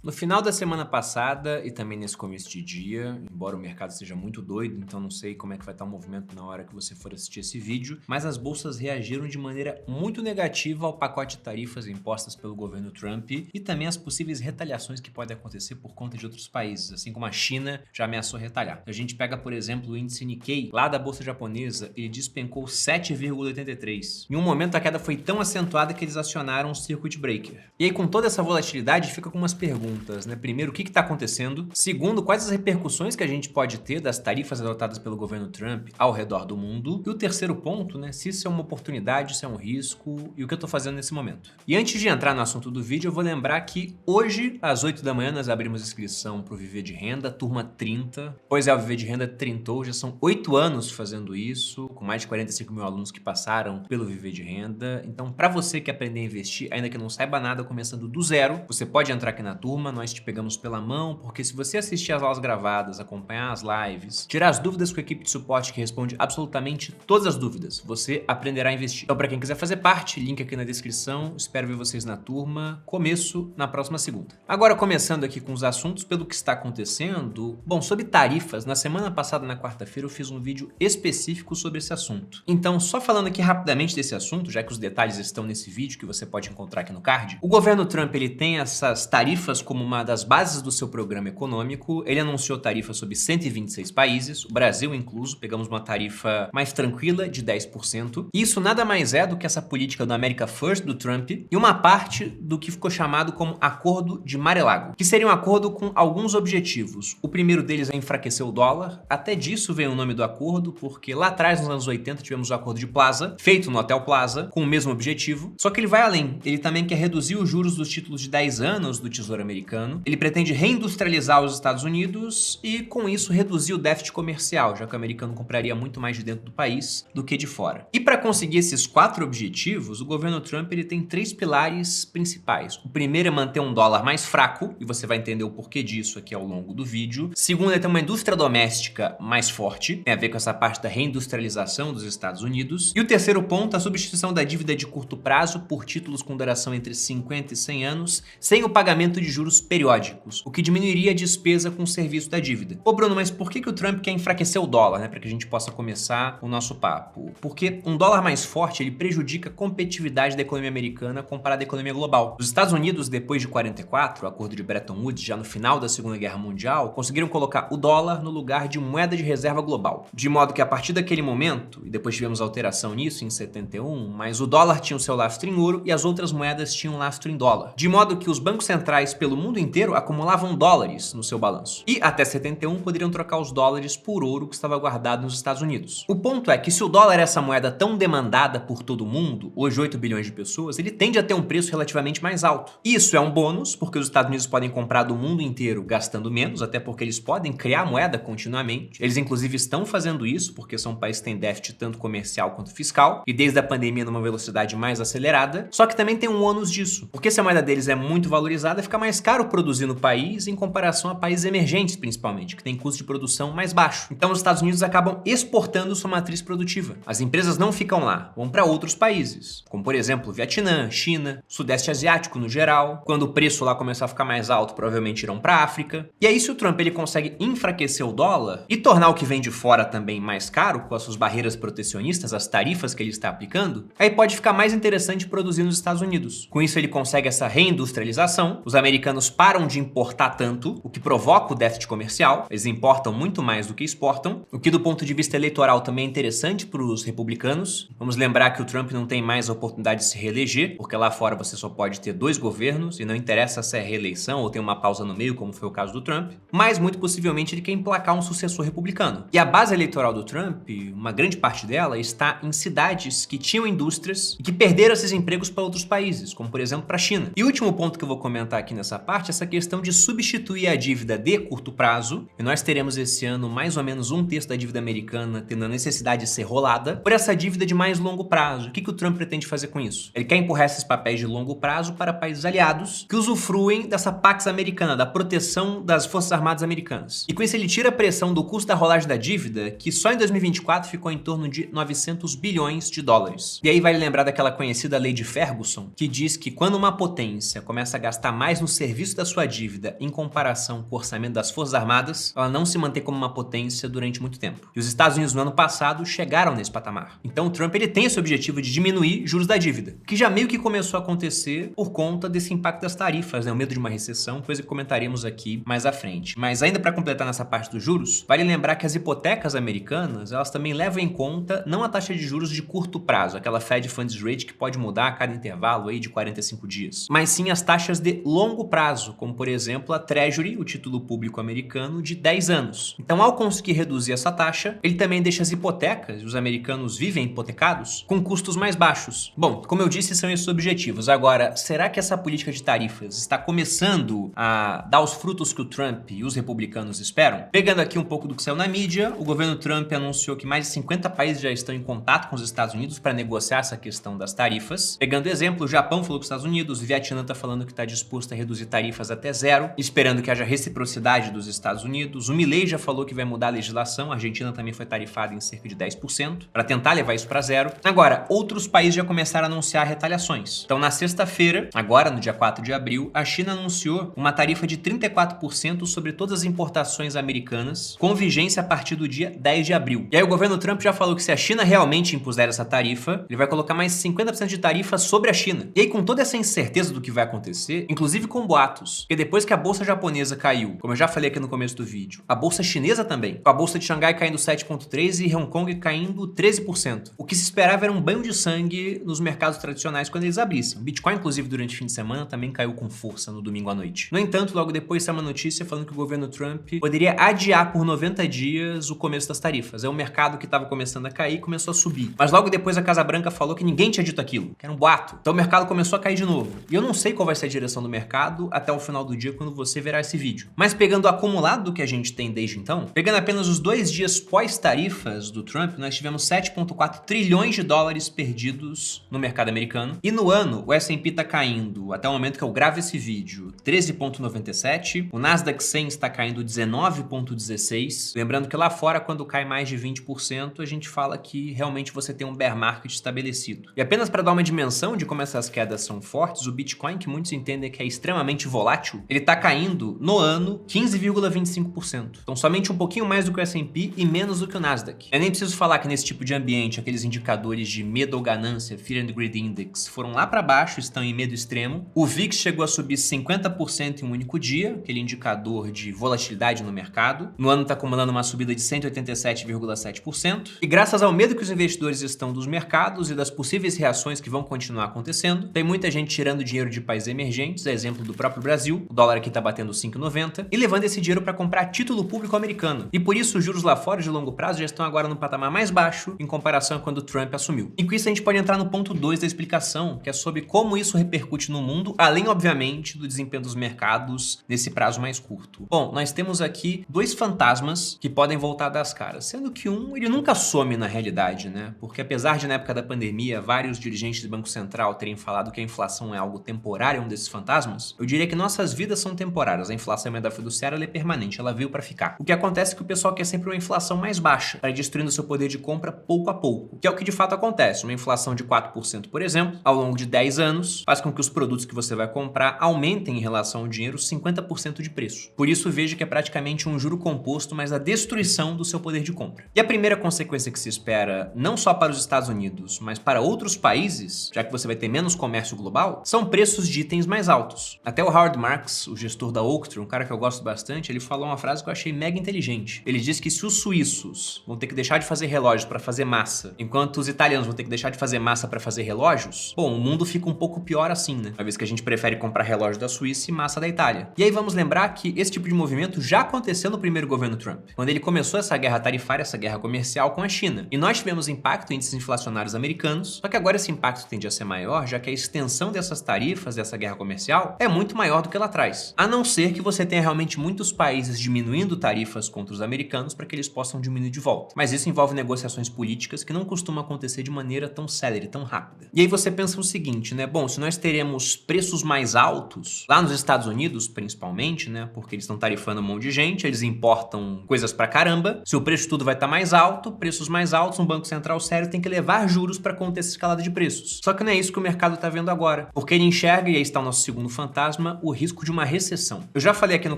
No final da semana passada e também nesse começo de dia, embora o mercado esteja muito doido, então não sei como é que vai estar o movimento na hora que você for assistir esse vídeo, mas as bolsas reagiram de maneira muito negativa ao pacote de tarifas impostas pelo governo Trump e também as possíveis retaliações que podem acontecer por conta de outros países, assim como a China já ameaçou retaliar. A gente pega, por exemplo, o índice Nikkei, lá da bolsa japonesa, ele despencou 7,83. Em um momento a queda foi tão acentuada que eles acionaram o circuit breaker. E aí com toda essa volatilidade fica com umas perguntas. Primeiro, o que está acontecendo? Segundo, quais as repercussões que a gente pode ter das tarifas adotadas pelo governo Trump ao redor do mundo? E o terceiro ponto, se isso é uma oportunidade, se é um risco e o que eu estou fazendo nesse momento. E antes de entrar no assunto do vídeo, eu vou lembrar que hoje, às 8 da manhã, nós abrimos inscrição para o Viver de Renda, turma 30. Pois é, o Viver de Renda trintou, já são 8 anos fazendo isso, com mais de 45 mil alunos que passaram pelo Viver de Renda. Então, para você que aprender a investir, ainda que não saiba nada, começando do zero, você pode entrar aqui na turma, nós te pegamos pela mão, porque se você assistir as aulas gravadas, acompanhar as lives, tirar as dúvidas com a equipe de suporte que responde absolutamente todas as dúvidas, você aprenderá a investir. Então, para quem quiser fazer parte, link aqui na descrição, espero ver vocês na turma, começo na próxima segunda. Agora, começando aqui com os assuntos, pelo que está acontecendo, bom, sobre tarifas, na semana passada, na quarta-feira, eu fiz um vídeo específico sobre esse assunto. Então, só falando aqui rapidamente desse assunto, já que os detalhes estão nesse vídeo que você pode encontrar aqui no card, o governo Trump, ele tem essas tarifas como uma das bases do seu programa econômico. Ele anunciou tarifas sobre 126 países, o Brasil incluso, pegamos uma tarifa mais tranquila de 10%. Isso nada mais é do que essa política do America First do Trump e uma parte do que ficou chamado como Acordo de Mar-a-Lago, que seria um acordo com alguns objetivos. O primeiro deles é enfraquecer o dólar, até disso vem o nome do acordo, porque lá atrás, nos anos 80, tivemos o Acordo de Plaza, feito no Hotel Plaza, com o mesmo objetivo, só que ele vai além. Ele também quer reduzir os juros dos títulos de 10 anos do Tesouro Americano. Ele pretende reindustrializar os Estados Unidos e, com isso, reduzir o déficit comercial, já que o americano compraria muito mais de dentro do país do que de fora. E para conseguir esses 4 objetivos, o governo Trump ele tem 3 pilares principais. O primeiro é manter um dólar mais fraco, e você vai entender o porquê disso aqui ao longo do vídeo. Segundo, é ter uma indústria doméstica mais forte, tem a ver com essa parte da reindustrialização dos Estados Unidos. E o terceiro ponto, a substituição da dívida de curto prazo por títulos com duração entre 50 e 100 anos, sem o pagamento de juros periódicos, o que diminuiria a despesa com o serviço da dívida. Ô Bruno, mas por que o Trump quer enfraquecer o dólar, para que a gente possa começar o nosso papo? Porque um dólar mais forte, ele prejudica a competitividade da economia americana comparada à economia global. Os Estados Unidos, depois de 44, o acordo de Bretton Woods, já no final da Segunda Guerra Mundial, conseguiram colocar o dólar no lugar de moeda de reserva global. De modo que a partir daquele momento, e depois tivemos alteração nisso em 71, mas o dólar tinha o seu lastro em ouro e as outras moedas tinham lastro em dólar. De modo que os bancos centrais pelo mundo inteiro acumulavam dólares no seu balanço. E até 71 poderiam trocar os dólares por ouro que estava guardado nos Estados Unidos. O ponto é que se o dólar é essa moeda tão demandada por todo mundo, hoje 8 bilhões de pessoas, ele tende a ter um preço relativamente mais alto. Isso é um bônus, porque os Estados Unidos podem comprar do mundo inteiro gastando menos, até porque eles podem criar moeda continuamente. Eles inclusive estão fazendo isso, porque são um país que tem déficit tanto comercial quanto fiscal, e desde a pandemia numa velocidade mais acelerada. Só que também tem um ônus disso, porque se a moeda deles é muito valorizada, fica mais caro produzir no país em comparação a países emergentes, principalmente, que tem custo de produção mais baixo. Então os Estados Unidos acabam exportando sua matriz produtiva. As empresas não ficam lá, vão para outros países, como por exemplo Vietnã, China, Sudeste Asiático no geral. Quando o preço lá começar a ficar mais alto, provavelmente irão para a África. E aí se o Trump ele consegue enfraquecer o dólar e tornar o que vem de fora também mais caro, com as suas barreiras protecionistas, as tarifas que ele está aplicando, aí pode ficar mais interessante produzir nos Estados Unidos. Com isso ele consegue essa reindustrialização, os americanos param de importar tanto, o que provoca o déficit comercial, eles importam muito mais do que exportam, o que do ponto de vista eleitoral também é interessante para os republicanos. Vamos lembrar que o Trump não tem mais a oportunidade de se reeleger, porque lá fora você só pode ter 2 governos e não interessa se é reeleição ou tem uma pausa no meio, como foi o caso do Trump, mas muito possivelmente ele quer emplacar um sucessor republicano. E a base eleitoral do Trump, uma grande parte dela, está em cidades que tinham indústrias e que perderam esses empregos para outros países, como por exemplo para a China. E o último ponto que eu vou comentar aqui nessa parte é essa questão de substituir a dívida de curto prazo, e nós teremos esse ano mais ou menos 1/3 da dívida americana tendo a necessidade de ser rolada, por essa dívida de mais longo prazo. O que o Trump pretende fazer com isso? Ele quer empurrar esses papéis de longo prazo para países aliados que usufruem dessa Pax Americana, da proteção das Forças Armadas Americanas. E com isso ele tira a pressão do custo da rolagem da dívida, que só em 2024 ficou em torno de 900 bilhões de dólares. E aí vale lembrar daquela conhecida lei de Ferguson, que diz que quando uma potência começa a gastar mais nos serviços serviço da sua dívida em comparação com o orçamento das Forças Armadas, ela não se mantém como uma potência durante muito tempo. E os Estados Unidos no ano passado chegaram nesse patamar. Então o Trump ele tem esse objetivo de diminuir juros da dívida, que já meio que começou a acontecer por conta desse impacto das tarifas, né? O medo de uma recessão, coisa que comentaremos aqui mais à frente. Mas ainda para completar nessa parte dos juros, vale lembrar que as hipotecas americanas, elas também levam em conta não a taxa de juros de curto prazo, aquela Fed Funds Rate que pode mudar a cada intervalo aí de 45 dias, mas sim as taxas de longo prazo, como por exemplo a Treasury, o título público americano, de 10 anos. Então, ao conseguir reduzir essa taxa, ele também deixa as hipotecas, e os americanos vivem hipotecados, com custos mais baixos. Bom, como eu disse, são esses objetivos. Agora, será que essa política de tarifas está começando a dar os frutos que o Trump e os republicanos esperam? Pegando aqui um pouco do que saiu na mídia, o governo Trump anunciou que mais de 50 países já estão em contato com os Estados Unidos para negociar essa questão das tarifas. Pegando exemplo, o Japão falou com os Estados Unidos, o Vietnã está falando que está disposto a reduzir tarifas até zero, esperando que haja reciprocidade dos Estados Unidos. O Milei já falou que vai mudar a legislação, a Argentina também foi tarifada em cerca de 10%, para tentar levar isso para zero. Agora, outros países já começaram a anunciar retaliações. Então, na sexta-feira, agora no dia 4 de abril, a China anunciou uma tarifa de 34% sobre todas as importações americanas, com vigência a partir do dia 10 de abril. E aí o governo Trump já falou que se a China realmente impuser essa tarifa, ele vai colocar mais 50% de tarifa sobre a China. E aí, com toda essa incerteza do que vai acontecer, inclusive com boatos, porque depois que a bolsa japonesa caiu, como eu já falei aqui no começo do vídeo, a bolsa chinesa também, com a bolsa de Xangai caindo 7,3% e Hong Kong caindo 13%. O que se esperava era um banho de sangue nos mercados tradicionais quando eles abrissem. O Bitcoin, inclusive, durante o fim de semana, também caiu com força no domingo à noite. No entanto, logo depois saiu uma notícia falando que o governo Trump poderia adiar por 90 dias o começo das tarifas. É um mercado que estava começando a cair começou a subir. Mas logo depois a Casa Branca falou que ninguém tinha dito aquilo, que era um boato. Então o mercado começou a cair de novo. E eu não sei qual vai ser a direção do mercado até o final do dia quando você verá esse vídeo. Mas pegando o acumulado do que a gente tem desde então, pegando apenas os 2 dias pós-tarifas do Trump, nós tivemos 7,4 trilhões de dólares perdidos no mercado americano. E no ano, o S&P está caindo, até o momento que eu gravo esse vídeo, 13,97. O Nasdaq 100 está caindo 19,16. Lembrando que lá fora, quando cai mais de 20%, a gente fala que realmente você tem um bear market estabelecido. E apenas para dar uma dimensão de como essas quedas são fortes, o Bitcoin, que muitos entendem que é extremamente volátil, ele está caindo no ano 15,25%. Então somente um pouquinho mais do que o S&P e menos do que o Nasdaq. Eu nem preciso falar que nesse tipo de ambiente, aqueles indicadores de medo ou ganância, Fear and Greed Index, foram lá para baixo, estão em medo extremo. O VIX chegou a subir 50% em um único dia, aquele indicador de volatilidade no mercado. No ano está acumulando uma subida de 187,7%. E graças ao medo que os investidores estão dos mercados e das possíveis reações que vão continuar acontecendo, tem muita gente tirando dinheiro de países emergentes, exemplo do próprio Brasil, o dólar aqui está batendo 5,90, e levando esse dinheiro para comprar título público americano. E por isso os juros lá fora de longo prazo já estão agora no patamar mais baixo em comparação a quando o Trump assumiu. E com isso a gente pode entrar no ponto 2 da explicação, que é sobre como isso repercute no mundo, além obviamente do desempenho dos mercados nesse prazo mais curto. Bom, nós temos aqui 2 fantasmas que podem voltar das caras, sendo que um, ele nunca some na realidade, né? Porque apesar de na época da pandemia vários dirigentes do Banco Central terem falado que a inflação é algo temporário, um desses fantasmas, eu diria que nossas vidas são temporárias. A inflação é moeda fiduciária, ela é permanente, ela veio para ficar. O que acontece é que o pessoal quer sempre uma inflação mais baixa, para ir destruindo seu poder de compra pouco a pouco, que é o que de fato acontece. Uma inflação de 4%, por exemplo, ao longo de 10 anos, faz com que os produtos que você vai comprar aumentem em relação ao dinheiro 50% de preço. Por isso veja que é praticamente um juro composto, mas a destruição do seu poder de compra. E a primeira consequência que se espera, não só para os Estados Unidos, mas para outros países, já que você vai ter menos comércio global, são preços de itens mais altos. Até o Howard Marks, o gestor da Oaktree, um cara que eu gosto bastante, ele falou uma frase que eu achei mega inteligente. Ele disse que se os suíços vão ter que deixar de fazer relógios para fazer massa, enquanto os italianos vão ter que deixar de fazer massa para fazer relógios, bom, o mundo fica um pouco pior assim, né? Uma vez que a gente prefere comprar relógio da Suíça e massa da Itália. E aí vamos lembrar que esse tipo de movimento já aconteceu no primeiro governo Trump, quando ele começou essa guerra tarifária, essa guerra comercial com a China. E nós tivemos impacto em índices inflacionários americanos, só que agora esse impacto tende a ser maior, já que a extensão dessas tarifas, dessa guerra comercial, é muito maior do que lá atrás. A não ser que você tenha realmente muitos países diminuindo tarifas contra os americanos para que eles possam diminuir de volta. Mas isso envolve negociações políticas que não costumam acontecer de maneira tão célere, tão rápida. E aí você pensa o seguinte, né? Bom, se nós teremos preços mais altos, lá nos Estados Unidos principalmente, né? Porque eles estão tarifando um monte de gente, eles importam coisas pra caramba. Se o preço de tudo vai estar mais alto, preços mais altos, um banco central sério tem que levar juros para conter essa escalada de preços. Só que não é isso que o mercado tá vendo agora. Porque ele enxerga, e aí está o nosso segundo fantasma, aproxima o risco de uma recessão. Eu já falei aqui no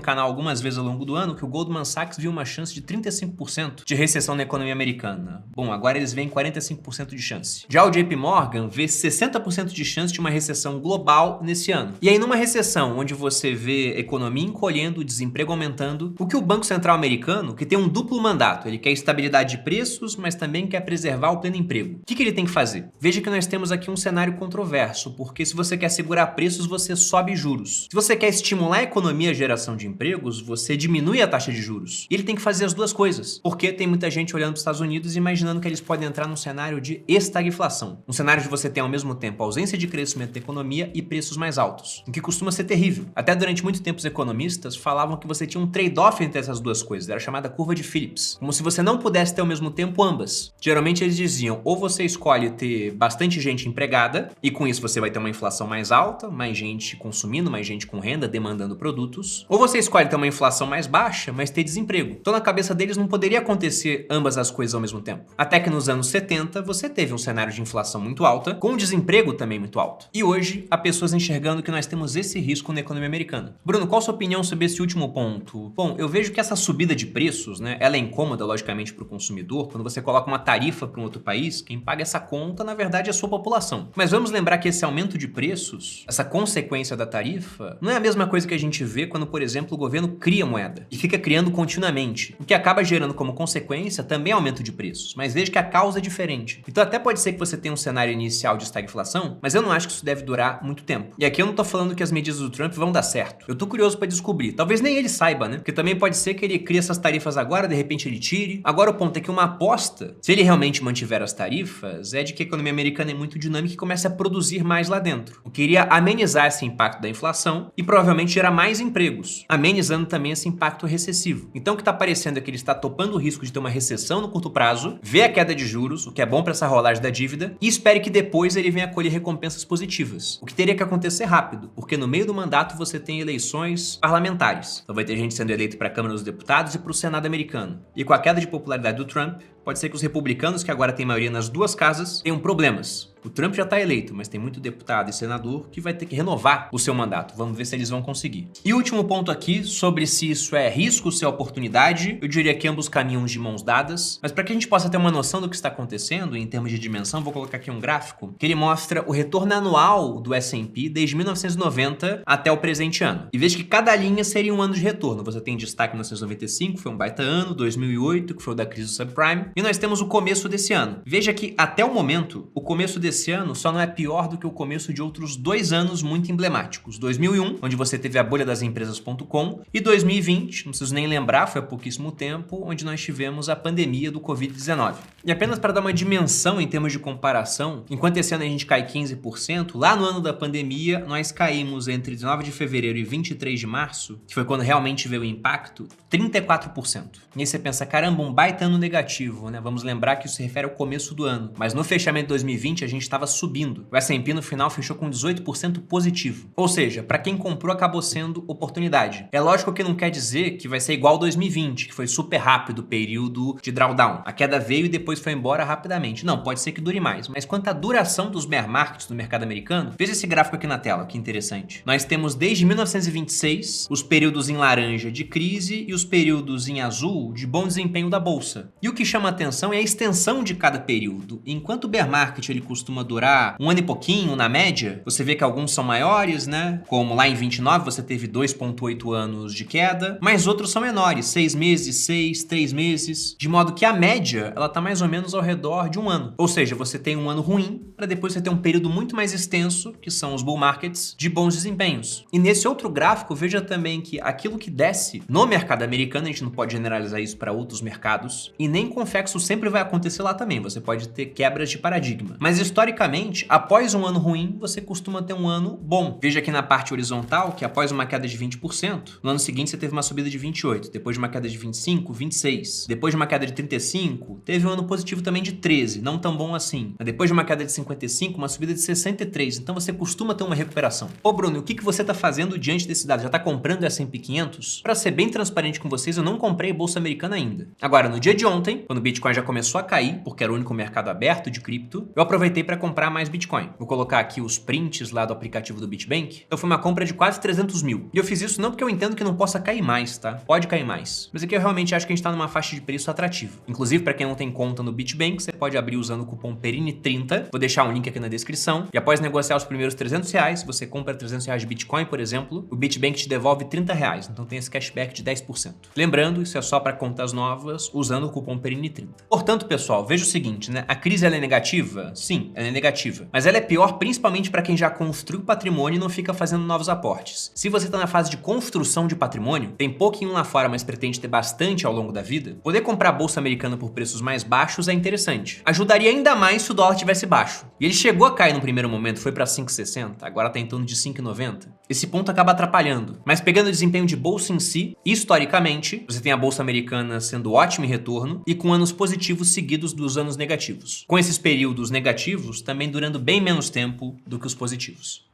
canal algumas vezes ao longo do ano que o Goldman Sachs viu uma chance de 35% de recessão na economia americana. Bom, agora eles veem 45% de chance. Já o JP Morgan vê 60% de chance de uma recessão global nesse ano. E aí, numa recessão onde você vê economia encolhendo, desemprego aumentando, o que o Banco Central americano, que tem um duplo mandato, ele quer estabilidade de preços, mas também quer preservar o pleno emprego. O que ele tem que fazer? Veja que nós temos aqui um cenário controverso, porque se você quer segurar preços, você sobe juros. Se você quer estimular a economia e a geração de empregos, você diminui a taxa de juros. E ele tem que fazer as duas coisas, porque tem muita gente olhando para os Estados Unidos e imaginando que eles podem entrar num cenário de estagflação. Um cenário de você ter ao mesmo tempo ausência de crescimento da economia e preços mais altos, o que costuma ser terrível. Até durante muito tempo os economistas falavam que você tinha um trade-off entre essas duas coisas, era chamada curva de Phillips, como se você não pudesse ter ao mesmo tempo ambas. Geralmente eles diziam, ou você escolhe ter bastante gente empregada, e com isso você vai ter uma inflação mais alta, mais gente consumindo, mais gente com renda, demandando produtos, ou você escolhe ter uma inflação mais baixa, mas ter desemprego. Então na cabeça deles não poderia acontecer ambas as coisas ao mesmo tempo. Até que nos anos 70 você teve um cenário de inflação muito alta, com desemprego também muito alto. E hoje há pessoas enxergando que nós temos esse risco na economia americana. Bruno, qual a sua opinião sobre esse último ponto? Bom, eu vejo que essa subida de preços, ela é incômoda, logicamente, para o consumidor. Quando você coloca uma tarifa para um outro país, quem paga essa conta, na verdade, é a sua população. Mas vamos lembrar que esse aumento de preços, essa consequência da tarifa, não é a mesma coisa que a gente vê quando, por exemplo, o governo cria moeda e fica criando continuamente, o que acaba gerando como consequência também aumento de preços. Mas veja que a causa é diferente. Então até pode ser que você tenha um cenário inicial de estagflação, mas eu não acho que isso deve durar muito tempo. E aqui eu não tô falando que as medidas do Trump vão dar certo. Eu tô curioso para descobrir. Talvez nem ele saiba, Porque também pode ser que ele crie essas tarifas agora, de repente ele tire. Agora o ponto é que uma aposta, se ele realmente mantiver as tarifas, é de que a economia americana é muito dinâmica e comece a produzir mais lá dentro. O que iria amenizar esse impacto da inflação e provavelmente gerar mais empregos, amenizando também esse impacto recessivo. Então o que tá parecendo é que ele está topando o risco de ter uma recessão no curto prazo, vê a queda de juros, o que é bom para essa rolagem da dívida, e espere que depois ele venha colher recompensas positivas. O que teria que acontecer rápido, porque no meio do mandato você tem eleições parlamentares. Então vai ter gente sendo eleita para a Câmara dos Deputados e para o Senado americano. E com a queda de popularidade do Trump, pode ser que os republicanos, que agora têm maioria nas duas casas, tenham problemas. O Trump já está eleito, mas tem muito deputado e senador que vai ter que renovar o seu mandato. Vamos ver se eles vão conseguir. E último ponto aqui, sobre se isso é risco ou se é oportunidade, eu diria que ambos caminham de mãos dadas, mas para que a gente possa ter uma noção do que está acontecendo em termos de dimensão, vou colocar aqui um gráfico que ele mostra o retorno anual do S&P desde 1990 até o presente ano. E veja que cada linha seria um ano de retorno. Você tem destaque 1995, foi um baita ano, 2008, que foi o da crise do subprime, e nós temos o começo desse ano. Veja que até o momento, o começo desse ano só não é pior do que o começo de outros 2 anos muito emblemáticos. 2001, onde você teve a bolha das empresas.com, e 2020, não preciso nem lembrar, foi há pouquíssimo tempo, onde nós tivemos a pandemia do Covid-19. E apenas para dar uma dimensão em termos de comparação, enquanto esse ano a gente cai 15%, lá no ano da pandemia nós caímos entre 19 de fevereiro e 23 de março, que foi quando realmente veio o impacto, 34%. E aí você pensa, caramba, um baita ano negativo, Vamos lembrar que isso se refere ao começo do ano. Mas no fechamento de 2020 a gente estava subindo. O S&P no final fechou com 18% positivo. Ou seja, para quem comprou acabou sendo oportunidade. É lógico que não quer dizer que vai ser igual 2020, que foi super rápido o período de drawdown. A queda veio e depois foi embora rapidamente. Não, pode ser que dure mais. Mas quanto à duração dos bear markets do mercado americano, veja esse gráfico aqui na tela, que interessante. Nós temos desde 1926 os períodos em laranja de crise e os períodos em azul de bom desempenho da bolsa. E o que chama atenção é a extensão de cada período. Enquanto o bear market ele costuma durar 1 ano e pouquinho, na média, você vê que alguns são maiores, Como lá em 29 você teve 2,8 anos de queda, mas outros são menores, 6 meses, 6, 3 meses, de modo que a média, ela tá mais ou menos ao redor de 1 ano. Ou seja, você tem um ano ruim, para depois você ter um período muito mais extenso, que são os bull markets, de bons desempenhos. E nesse outro gráfico, veja também que aquilo que desce no mercado americano, a gente não pode generalizar isso para outros mercados, e nem convexo sempre vai acontecer lá também, você pode ter quebras de paradigma. Mas historicamente, após um ano ruim, você costuma ter um ano bom. Veja aqui na parte horizontal que após uma queda de 20%, no ano seguinte você teve uma subida de 28%, depois de uma queda de 25%, 26%, depois de uma queda de 35%, teve um ano positivo também de 13%, não tão bom assim. Depois de uma queda de 55%, uma subida de 63%, então você costuma ter uma recuperação. Ô Bruno, o que você está fazendo diante desse dado? Já está comprando S&P 500? Para ser bem transparente com vocês, eu não comprei bolsa americana ainda. Agora, no dia de ontem, quando o Bitcoin já começou a cair, porque era o único mercado aberto de cripto, eu aproveitei para comprar mais Bitcoin. Vou colocar aqui os prints lá do aplicativo do BitBank. Então foi uma compra de quase 300 mil. E eu fiz isso não porque eu entendo que não possa cair mais, tá? Pode cair mais. Mas aqui eu realmente acho que a gente tá numa faixa de preço atrativa. Inclusive, para quem não tem conta no BitBank, você pode abrir usando o cupom PERINE30. Vou deixar um link aqui na descrição. E após negociar os primeiros 300 reais, se você compra 300 reais de Bitcoin, por exemplo, o BitBank te devolve 30 reais. Então tem esse cashback de 10%. Lembrando, isso é só para contas novas, usando o cupom PERINE30. Portanto, pessoal, veja o seguinte, né? A crise ela é negativa? Sim, ela é negativa. Mas ela é pior principalmente para quem já construiu patrimônio e não fica fazendo novos aportes. Se você está na fase de construção de patrimônio, tem pouquinho lá fora, mas pretende ter bastante ao longo da vida, poder comprar a bolsa americana por preços mais baixos é interessante. Ajudaria ainda mais se o dólar tivesse baixo. E ele chegou a cair no primeiro momento, foi para 5,60, agora está em torno de 5,90. Esse ponto acaba atrapalhando. Mas pegando o desempenho de bolsa em si, historicamente, você tem a bolsa americana sendo ótimo em retorno e com anos positivos seguidos dos anos negativos. Com esses períodos negativos também durando bem menos tempo do que os positivos.